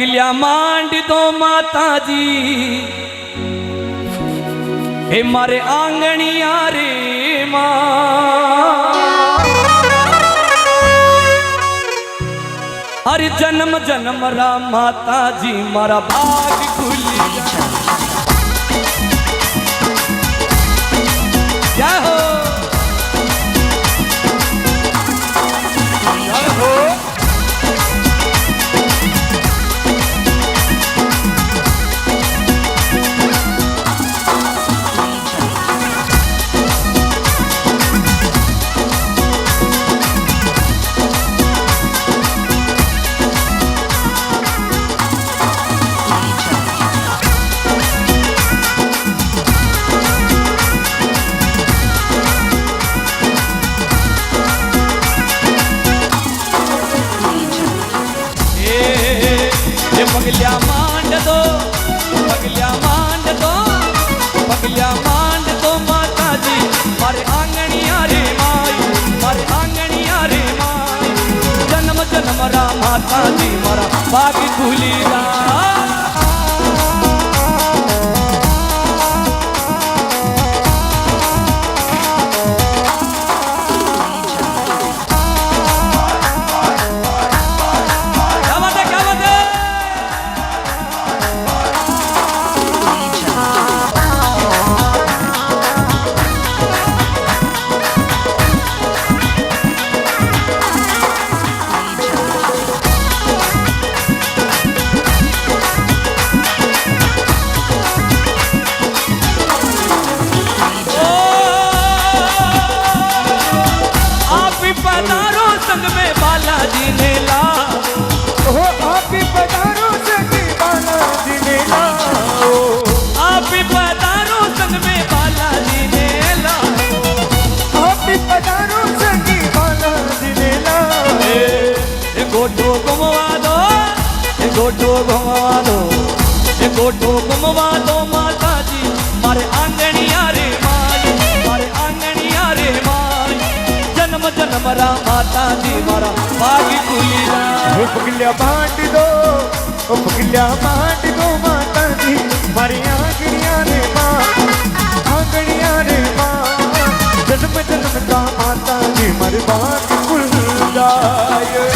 पगलिया मांड दो माता जी हे मारे आंगणिया रे मां हर जन्म जन्म रा माता जी मारा भाग खुली जय हो जय हो पगलिया मांड दो पगलिया मांड दो पगलिया मांड दो माता जी मारे आंगणिया रे माई मारे आंगणिया रे माई जन्म जन्म रा माता जी मारा बाग खुली रा संग में बालाजी ने ला ओ आप ही पधारो संग बालाजी ने ला आप ही पधारो संग में बालाजी ने ला आप ही पधारो संग बालाजी ने ला ए गोटो घुमवा दो ए गोटो घुमवा दो ए गोटो घुमवा दो माता जी मारे आंगणिया रे माई मारे आंगणिया रे माई जन्म जन्म रा माता जी मारा बाग खुली रा ओ पगलिया मांड दो ओ पगलिया मांड दो माता जी मारी आंगणिया रे मां आंगणिया रे मां जन्म जन्म का माता जी मारे बाग खुल जाए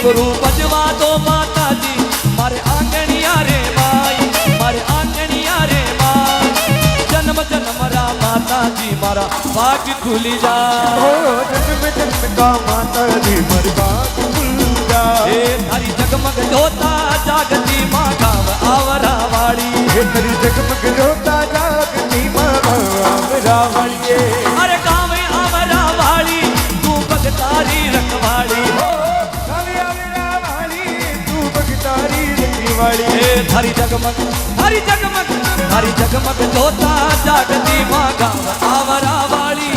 घुंघरू बजवा दो माता जी मारे आंगणिया रे माई मारे आंगणिया रे माई जन्म जन्म रा माता जी मारा बाग खुली जा ओ जन्म जन्म का माता जी मारी बाग खुल जा हे थारी जगमग जोता जागती माँ गाव आवरा वाली हे थारी जगमग जोता जागती माँ गाव आवरा वाली अरे गाँव आवरा वाली तू भगतारी रखवाली थारी जगमग थारी जगमग थारी जगमग जोता जागती माँ गाँव आवरा वाली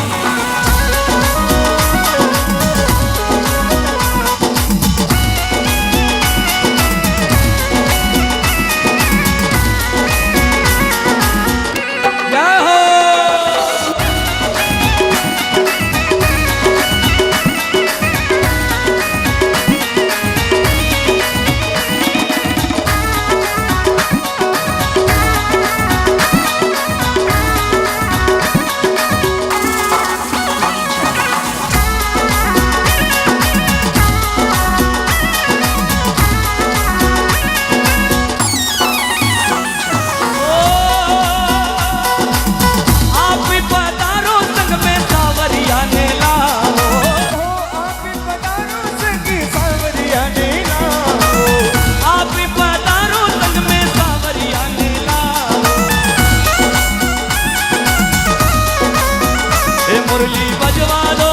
મુરલી બજવા દો,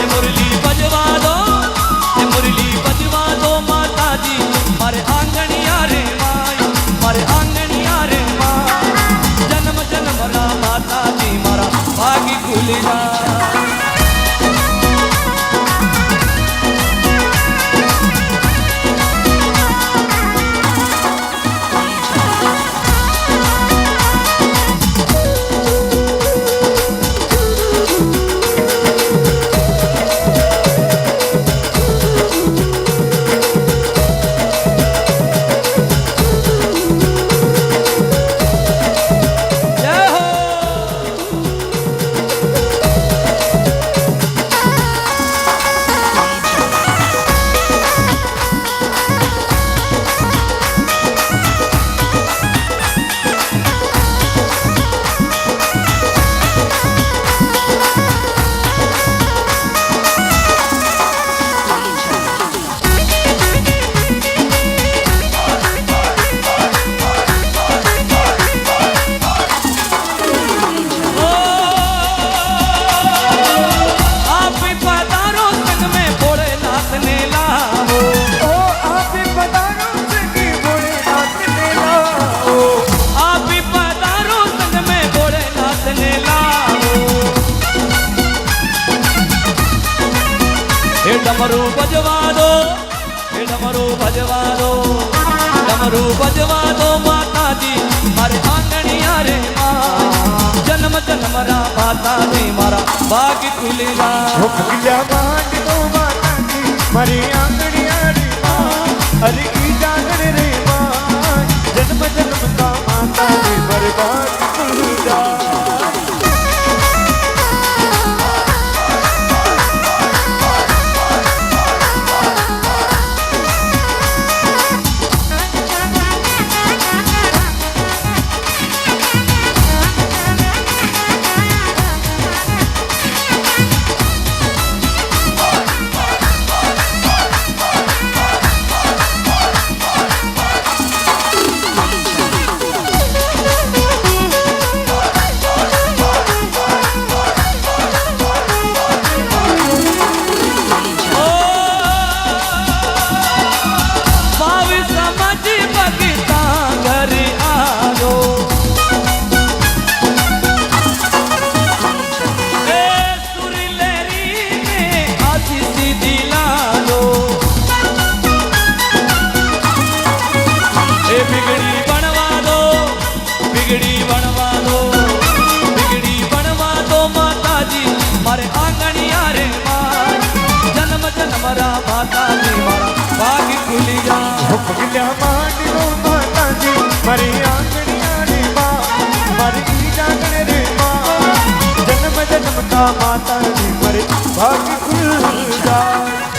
એ મુરલી બજવા દો, એ મુરલી બજવા દો માતાજી મારે આંગણિયા રે માય, મારે આંગણિયા રે માય. જન્મ જન્મના માતાજી મારા ભાગી ખુલી જાય. ડમરું બજવા દો, એ ડમરું બજવા દો, ડમરું બજવા દો માતાજી મારે આંગણિયા રે માય. જન્મ જન્મના માતાજી મારા ભાગ ખુલી જાય. ભગલ્યા માંડ દો માતાજી મારી આંગણિયા રે માં, અરે ઈ જાગણ રે માં. જન્મ જન્મના માતાજી મારે ભાગ ખુલી જાય. बिगड़ी बनवा दो, बिगड़ी बनवा दो माताजी मारे आंगणिया रे माय. जन्म जन्मरा माताजी मारा भाग खुली जा. ભગલ્યા માંડ દો માતાજી મારી આંગણિયા રે માં, મારી ઈ જાગણ રે માં. જન્મ જન્મતા માતાજી મારે ભાગ ખુલ જાય.